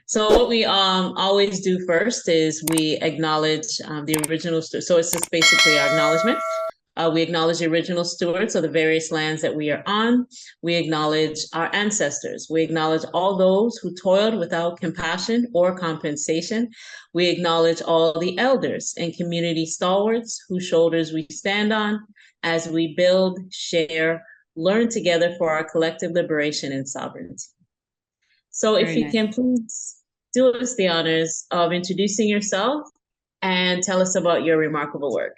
So what we always do first is we acknowledge the original. So it's just basically our acknowledgement. We acknowledge the original stewards of the various lands that we are on. We acknowledge our ancestors. We acknowledge all those who toiled without compassion or compensation. We acknowledge all the elders and community stalwarts whose shoulders we stand on as we build, share, learn together for our collective liberation and sovereignty. So if Very you nice. can please do us the honors of introducing yourself and tell us about your remarkable work.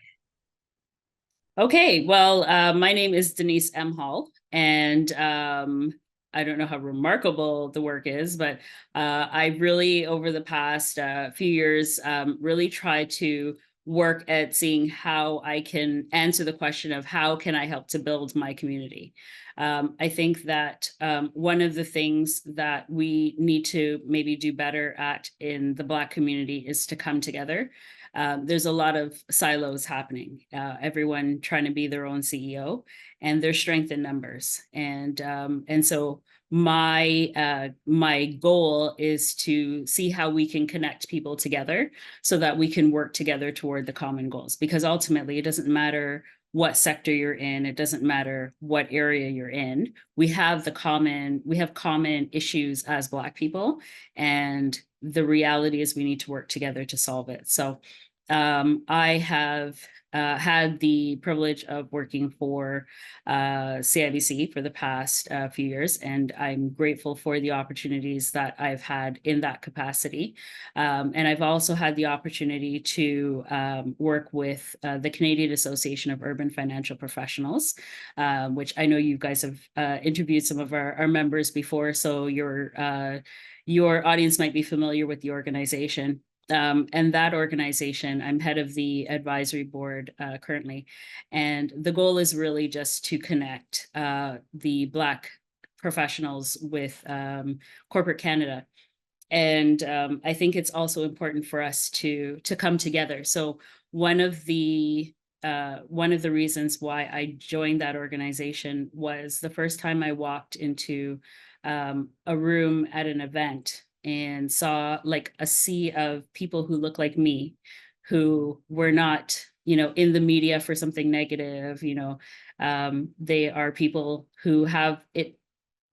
Okay, well, my name is Denise M. Hall, and I don't know how remarkable the work is, but I really, over the past few years, really tried to work at seeing how I can answer the question of how can I help to build my community. I think that one of the things that we need to maybe do better at in the Black community is to come together. There's a lot of silos happening, everyone trying to be their own CEO, and there's strength in numbers. And so my goal is to see how we can connect people together so that we can work together toward the common goals, because ultimately it doesn't matter what sector you're in, it doesn't matter what area you're in. We have common issues as Black people, and the reality is we need to work together to solve it. So I have had the privilege of working for CIBC for the past few years, and I'm grateful for the opportunities that I've had in that capacity. And I've also had the opportunity to work with the Canadian Association of Urban Financial Professionals, which I know you guys have interviewed some of our members before, so your audience might be familiar with the organization. And that organization, I'm head of the advisory board currently. And the goal is really just to connect the Black professionals with corporate Canada. And I think it's also important for us to come together. So one of the reasons why I joined that organization was the first time I walked into a room at an event and saw like a sea of people who look like me, who were not, in the media for something negative. They are people who have it,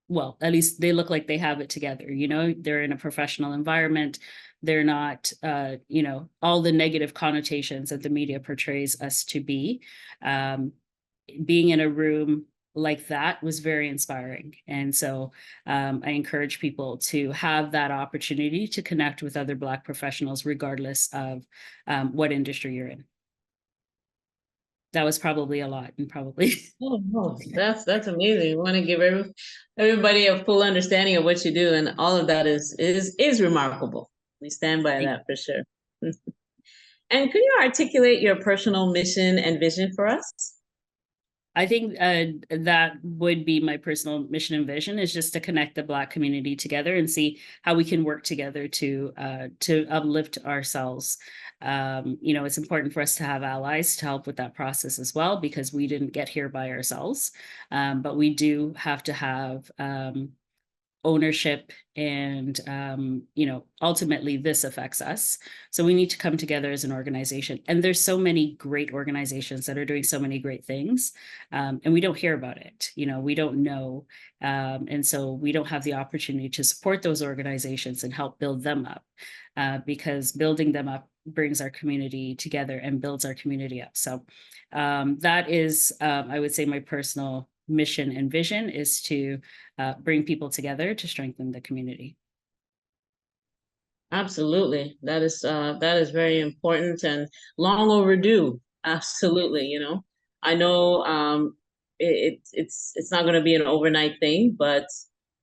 well, at least they look like they have it together. They're in a professional environment. They're not, all the negative connotations that the media portrays us to be. Being in a room like that was very inspiring. And so I encourage people to have that opportunity to connect with other Black professionals, regardless of what industry you're in. That was probably a lot, and probably. Oh, no, that's amazing. We want to give everybody a full understanding of what you do, and all of that is remarkable. We stand by that for sure. And could you articulate your personal mission and vision for us? I think that would be my personal mission and vision, is just to connect the Black community together and see how we can work together to uplift ourselves. It's important for us to have allies to help with that process as well, because we didn't get here by ourselves. But we do have to have ownership, and ultimately this affects us, so we need to come together as an organization. And there's so many great organizations that are doing so many great things, and we don't hear about it. We don't know, and so we don't have the opportunity to support those organizations and help build them up, because building them up brings our community together and builds our community up. So that is, I would say, my personal mission and vision, is to bring people together to strengthen the community. Absolutely. That is very important and long overdue. Absolutely. I know it's not going to be an overnight thing, but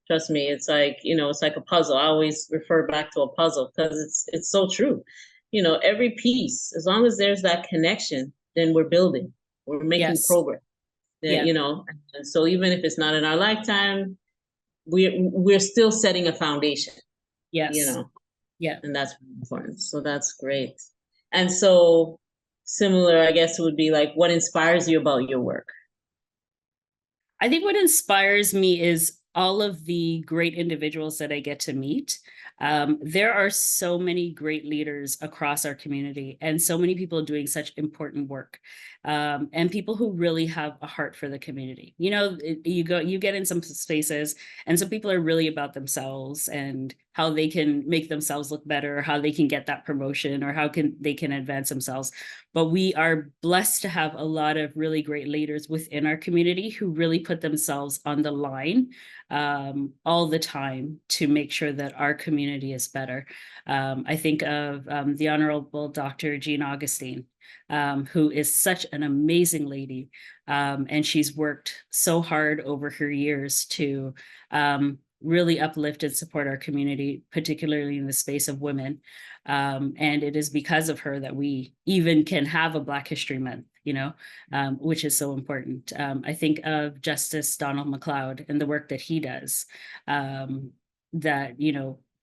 trust me, it's like, it's like a puzzle. I always refer back to a puzzle because it's so true. Every piece, as long as there's that connection, then we're building, we're making Yes. progress. Yeah. And so even if it's not in our lifetime, we're still setting a foundation. Yes. Yeah. And that's important. So that's great. And so similar, I guess it would be like, what inspires you about your work? I think what inspires me is all of the great individuals that I get to meet, there are so many great leaders across our community and so many people doing such important work, and people who really have a heart for the community. You get in some spaces and some people are really about themselves and how they can make themselves look better, how they can get that promotion, or how they can advance themselves. But we are blessed to have a lot of really great leaders within our community who really put themselves on the line, all the time to make sure that our community is better. I think of the Honorable Dr. Jean Augustine, who is such an amazing lady. And she's worked so hard over her years to really uplift and support our community, particularly in the space of women. And it is because of her that we even can have a Black History Month, which is so important. I think of Justice Donald McLeod and the work that he does, that,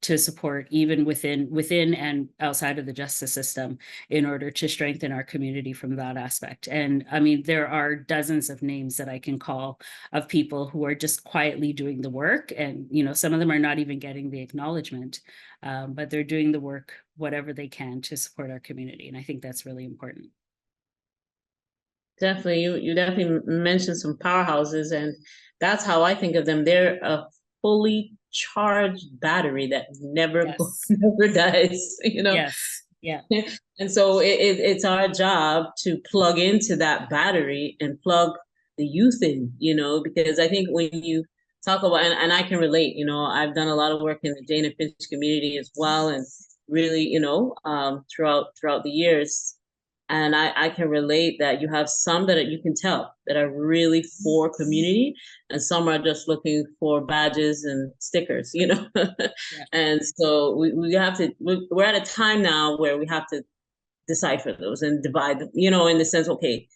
to support even within and outside of the justice system in order to strengthen our community from that aspect. And I mean, there are dozens of names that I can call of people who are just quietly doing the work. And, some of them are not even getting the acknowledgement, but they're doing the work, whatever they can, to support our community. And I think that's really important. Definitely, you definitely mentioned some powerhouses, and that's how I think of them. They're a fully charged battery that never Yes. never dies. Yes. Yeah. And so it's our job to plug into that battery and plug the youth in. Because I think when you talk about, and I can relate. I've done a lot of work in the Jane and Finch community as well, and really, throughout the years. And I can relate that you have some that you can tell that are really for community, and some are just looking for badges and stickers. Yeah. And so we have to, we're at a time now where we have to decipher those and divide them, in the sense, okay,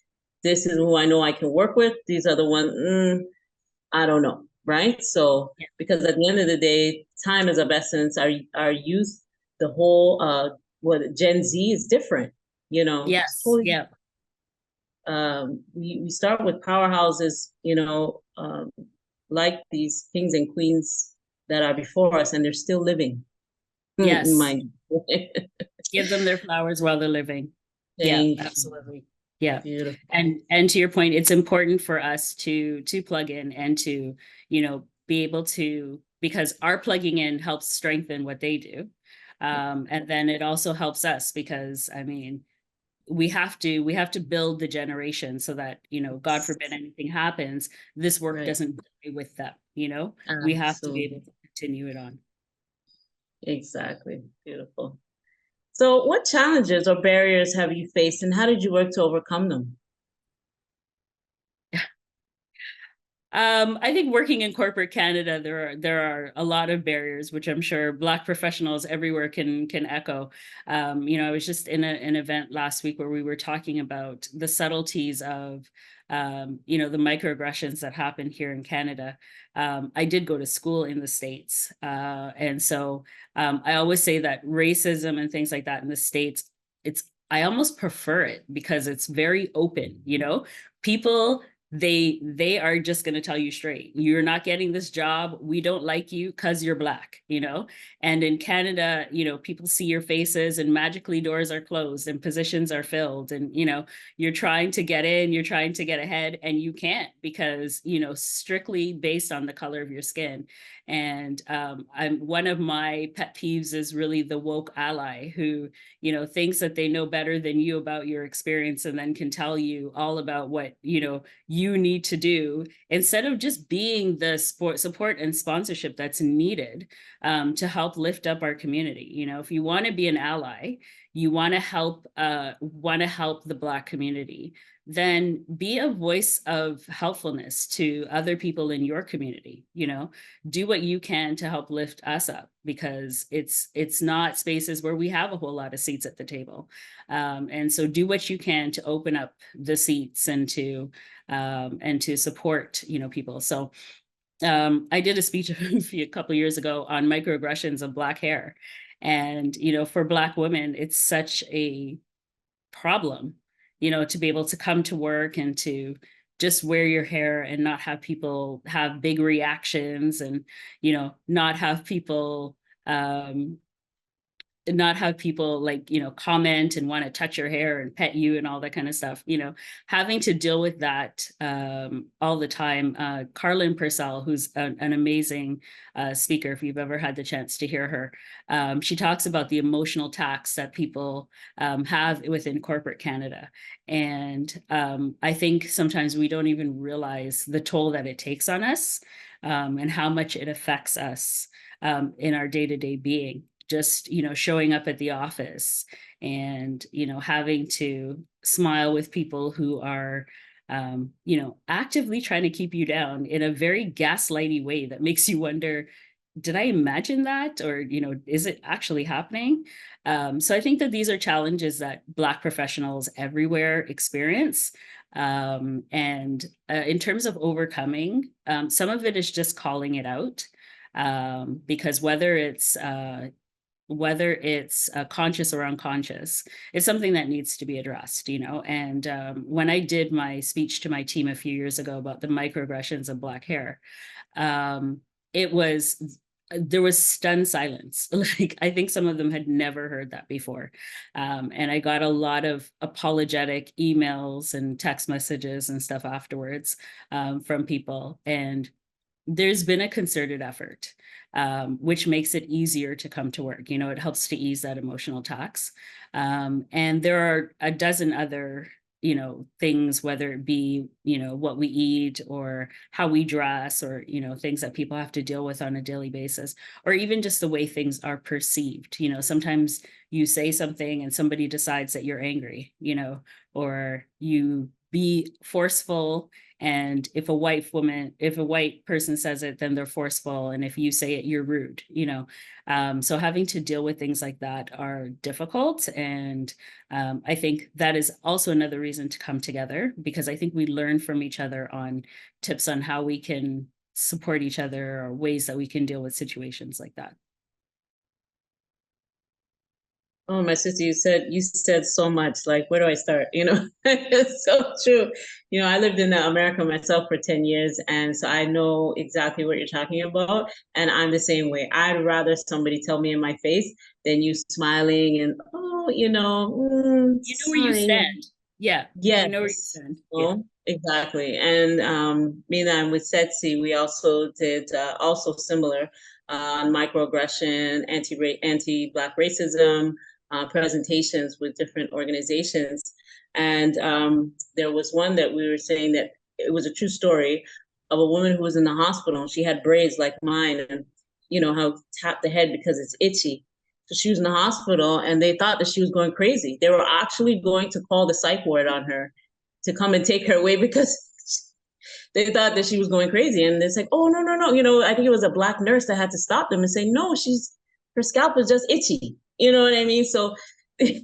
this is who I know I can work with. These are the ones, I don't know. Right. So, because at the end of the day, time is of essence. Our youth, the whole, what Gen Z is different. Yes. Totally. Yeah. We start with powerhouses, like these kings and queens that are before us, and they're still living. Yes. Mind. Give them their flowers while they're living. Thank yeah, absolutely. Yeah. Beautiful. And to your point, it's important for us to plug in and to, be able to, because our plugging in helps strengthen what they do. And then it also helps us because, I mean, we have to build the generation so that, God forbid anything happens, this work Right. doesn't die with them, Absolutely. we have to be able to continue it on. Exactly. Beautiful. So what challenges or barriers have you faced, and how did you work to overcome them? I think working in corporate Canada, there are a lot of barriers, which I'm sure Black professionals everywhere can echo. I was just in an event last week where we were talking about the subtleties of, the microaggressions that happen here in Canada. I did go to school in the States, and so I always say that racism and things like that in the States, I almost prefer it because it's very open. People, they are just going to tell you straight, you're not getting this job, we don't like you because you're Black. And in Canada, people see your faces and magically doors are closed and positions are filled, and you're trying to get in, you're trying to get ahead, and you can't because strictly based on the color of your skin. And one of my pet peeves is really the woke ally who thinks that they know better than you about your experience and then can tell you all about what you need to do, instead of just being the support and sponsorship that's needed to help lift up our community. If you want to be an ally, you want to help the Black community, then be a voice of helpfulness to other people in your community. Do what you can to help lift us up, because it's not spaces where we have a whole lot of seats at the table. And so do what you can to open up the seats and to support people. So I did a speech a couple of years ago on microaggressions of Black hair, and for Black women, it's such a problem to be able to come to work and to just wear your hair and not have people have big reactions, and not have people like comment and want to touch your hair and pet you and all that kind of stuff. Having to deal with that all the time. Carlin Purcell, who's an amazing speaker, if you've ever had the chance to hear her, she talks about the emotional tax that people have within corporate Canada. And I think sometimes we don't even realize the toll that it takes on us, and how much it affects us in our day-to-day being. Just showing up at the office and having to smile with people who are actively trying to keep you down in a very gaslighty way that makes you wonder, did I imagine that, or is it actually happening? So I think that these are challenges that Black professionals everywhere experience. And in terms of overcoming, some of it is just calling it out, because whether it's conscious or unconscious, it's something that needs to be addressed. And when I did my speech to my team a few years ago about the microaggressions of Black hair, there was stunned silence. Like, I think some of them had never heard that before. And I got a lot of apologetic emails and text messages and stuff afterwards from people. And there's been a concerted effort, which makes it easier to come to work. It helps to ease that emotional tax. And there are a dozen other, things, whether it be, what we eat or how we dress, or, things that people have to deal with on a daily basis, or even just the way things are perceived. Sometimes you say something and somebody decides that you're angry, or you be forceful. And if a white person says it, then they're forceful. And if you say it, you're rude, So having to deal with things like that are difficult. And I think that is also another reason to come together, because I think we learn from each other on tips on how we can support each other, or ways that we can deal with situations like that. Oh, my sister, you said so much. Like, where do I start? It's so true. I lived in America myself for 10 years, and so I know exactly what you're talking about. And I'm the same way. I'd rather somebody tell me in my face than you smiling and, oh, Where you sorry. stand. Yeah. Yes. Where you stand. Yeah. Oh, exactly. And me and I'm with Setsi, we also did also similar on microaggression, anti-Black racism, presentations with different organizations. And there was one that we were saying that it was a true story of a woman who was in the hospital. She had braids like mine, and how tap the head because it's itchy. So she was in the hospital, and they thought that she was going crazy. They were actually going to call the psych ward on her to come and take her away because they thought that she was going crazy. And it's like, oh, no, no, no. I think it was a Black nurse that had to stop them and say, no, her scalp is just itchy. You know what I mean? So, these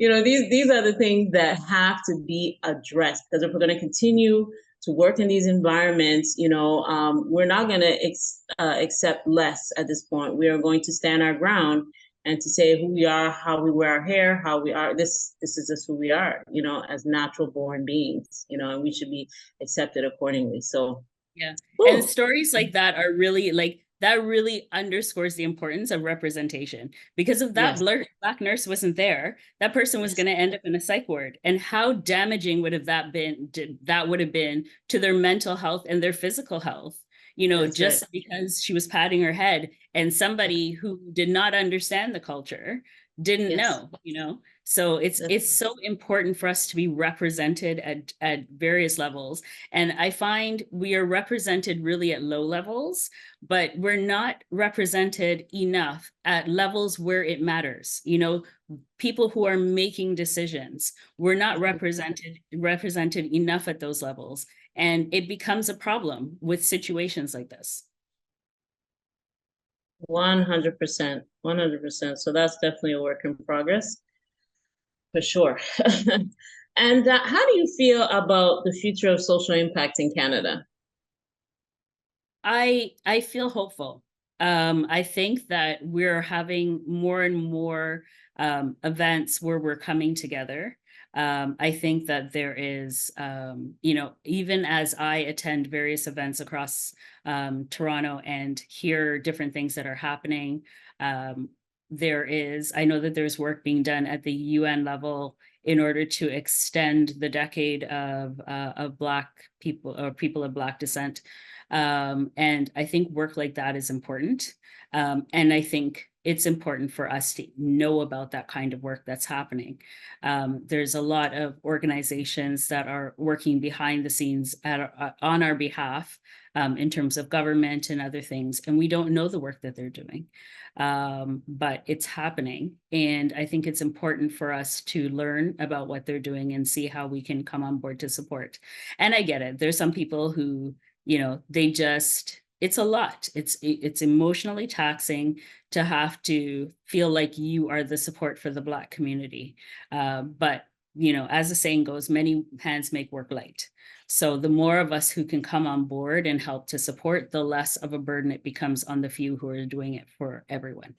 are the things that have to be addressed, because if we're going to continue to work in these environments, we're not going to accept less at this point. We are going to stand our ground and to say who we are, how we wear our hair, how we are. This is just who we are, as natural born beings, and we should be accepted accordingly. So, yeah. whew. And stories like that are really that really underscores the importance of representation, because if that Yes. Black nurse wasn't there, that person was Yes. going to end up in a psych ward. And how damaging would have that been to their mental health and their physical health, That's just right. because she was patting her head and somebody who did not understand the culture didn't Yes. know. So it's so important for us to be represented at various levels. And I find we are represented really at low levels, but we're not represented enough at levels where it matters. People who are making decisions, we're not represented enough at those levels. And it becomes a problem with situations like this. 100%. 100%. So that's definitely a work in progress, for sure. And how do you feel about the future of social impact in Canada? I feel hopeful. I think that we're having more and more events where we're coming together. I think that there is, even as I attend various events across Toronto and hear different things that are happening, I know that there's work being done at the UN level in order to extend the decade of Black people or people of Black descent. And I think work like that is important. And I think it's important for us to know about that kind of work that's happening. There's a lot of organizations that are working behind the scenes on our behalf in terms of government and other things, and we don't know the work that they're doing. But it's happening, and I think it's important for us to learn about what they're doing and see how we can come on board to support. And I get it. There's some people who, it's a lot. It's emotionally taxing to have to feel like you are the support for the Black community. But, as the saying goes, many hands make work light. So the more of us who can come on board and help to support, the less of a burden it becomes on the few who are doing it for everyone.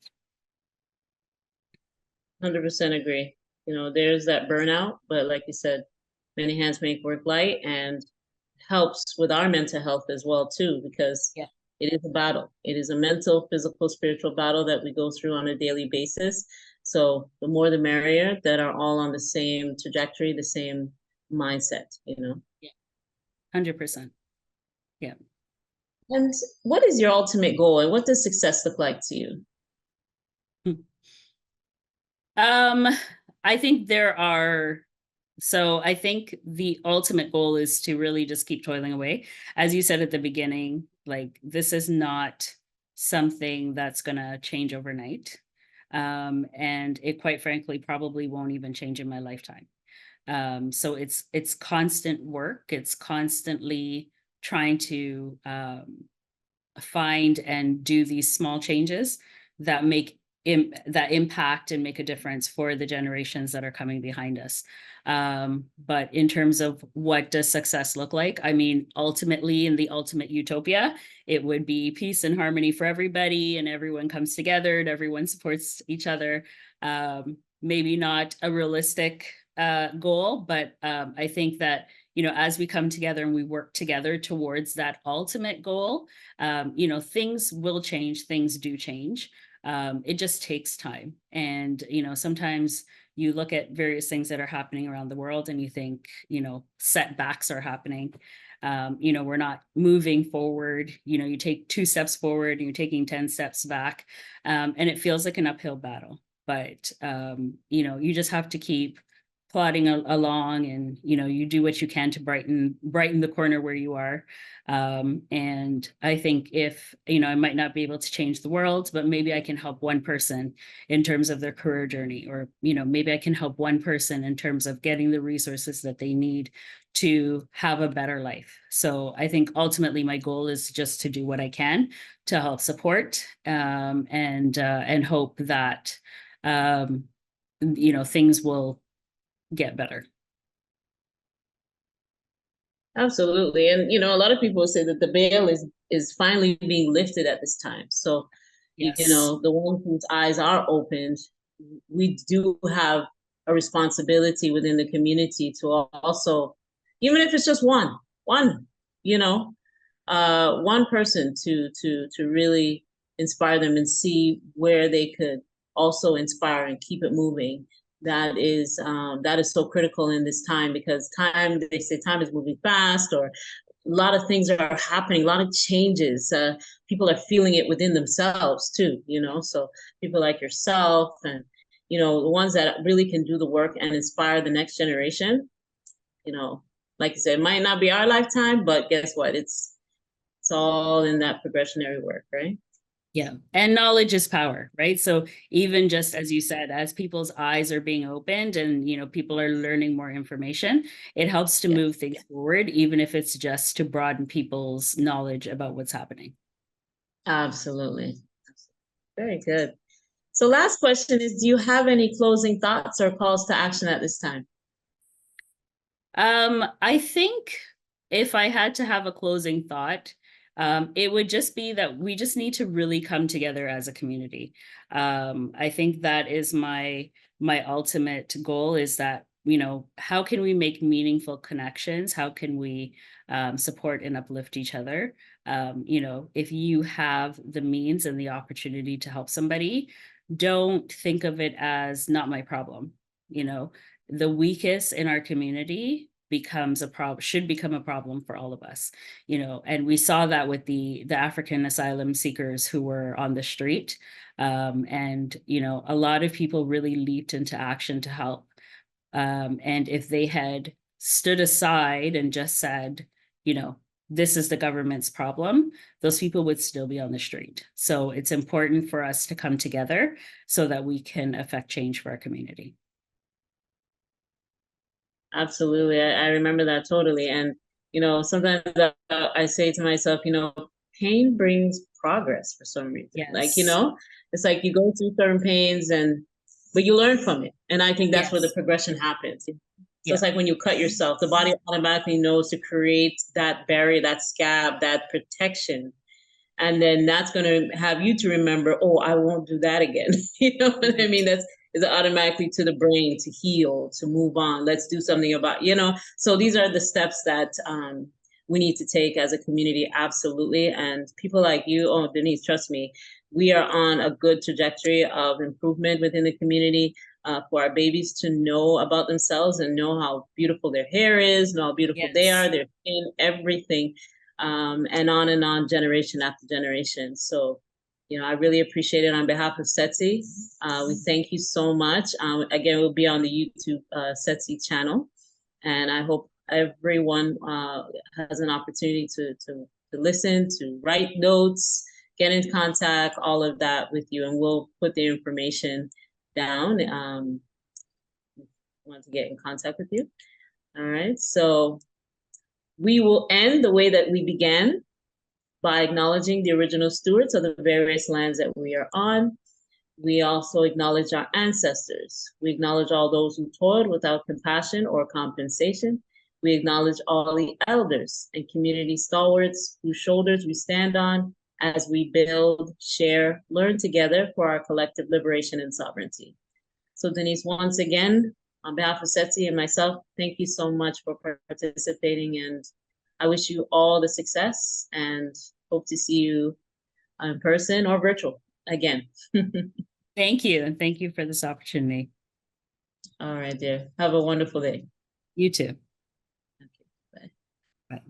100% agree. There's that burnout, but like you said, many hands make work light, and helps with our mental health as well too, because it is a battle. It is a mental, physical, spiritual battle that we go through on a daily basis. So the more the merrier, that are all on the same trajectory, the same mindset. Yeah, 100%. Yeah. And what is your ultimate goal, and what does success look like to you? I think I think the ultimate goal is to really just keep toiling away. As you said at the beginning, like, this is not something that's going to change overnight. And it, quite frankly, probably won't even change in my lifetime. So it's constant work. It's constantly trying to find and do these small changes that that impact and make a difference for the generations that are coming behind us. But in terms of what does success look like, I mean, ultimately, in the ultimate utopia, it would be peace and harmony for everybody, and everyone comes together and everyone supports each other. Maybe not a realistic goal, but I think that, as we come together and we work together towards that ultimate goal, things will change, things do change. It just takes time. And, sometimes you look at various things that are happening around the world and you think, setbacks are happening. We're not moving forward. You take 2 steps forward and you're taking 10 steps back. And it feels like an uphill battle. But, you just have to keep plodding along, and you do what you can to brighten the corner where you are. And I think if I might not be able to change the world, but maybe I can help one person in terms of their career journey, or maybe I can help one person in terms of getting the resources that they need to have a better life. So I think ultimately my goal is just to do what I can to help support, and hope that things will get better. Absolutely. And a lot of people say that the veil is finally being lifted at this time. So Yes. The ones whose eyes are opened, we do have a responsibility within the community to also, even if it's just one person, to really inspire them and see where they could also inspire and keep it moving. That is so critical in this time, because they say time is moving fast, or a lot of things are happening, a lot of changes. People are feeling it within themselves too, so people like yourself, and the ones that really can do the work and inspire the next generation, like you said, it might not be our lifetime, but guess what, it's all in that progressionary work, right? Yeah. And knowledge is power, right? So even just as you said, as people's eyes are being opened and, people are learning more information, it helps to move things forward, even if it's just to broaden people's knowledge about what's happening. Absolutely. Very good. So last question is, do you have any closing thoughts or calls to action at this time? I think if I had to have a closing thought, it would just be that we just need to really come together as a community. I think that is my ultimate goal, is that how can we make meaningful connections? How can we support and uplift each other? If you have the means and the opportunity to help somebody, don't think of it as not my problem. The weakest in our community should become a problem for all of us, and we saw that with the African asylum seekers who were on the street. And a lot of people really leaped into action to help. And if they had stood aside and just said, this is the government's problem, those people would still be on the street. So it's important for us to come together so that we can affect change for our community. Absolutely. I remember that totally. And, sometimes I say to myself, pain brings progress for some reason. Yes. Like, it's like you go through certain pains but you learn from it. And I think that's where the progression happens. So it's like when you cut yourself, the body automatically knows to create that barrier, that scab, that protection. And then that's going to have you to remember, oh, I won't do that again. You know what I mean? That's is automatically to the brain to heal, to move on. Let's do something about, So these are the steps that we need to take as a community. Absolutely. And people like you, oh, Denise, trust me, we are on a good trajectory of improvement within the community. For our babies to know about themselves and know how beautiful their hair is, know how beautiful they are, their skin, everything, and on, generation after generation. So, I really appreciate it on behalf of Setsi. We thank you so much. Again, we'll be on the YouTube Setsi channel, and I hope everyone has an opportunity to listen, to write notes, get in contact, all of that with you, and we'll put the information down. Want to get in contact with you. All right. So we will end the way that we began, by acknowledging the original stewards of the various lands that we are on. We also acknowledge our ancestors. We acknowledge all those who toiled without compassion or compensation. We acknowledge all the elders and community stalwarts whose shoulders we stand on as we build, share, learn together for our collective liberation and sovereignty. So Denise, once again, on behalf of Setsi and myself, thank you so much for participating, and I wish you all the success and hope to see you in person or virtual again. Thank you. And thank you for this opportunity. All right, dear. Have a wonderful day. You too. Okay, bye. Bye.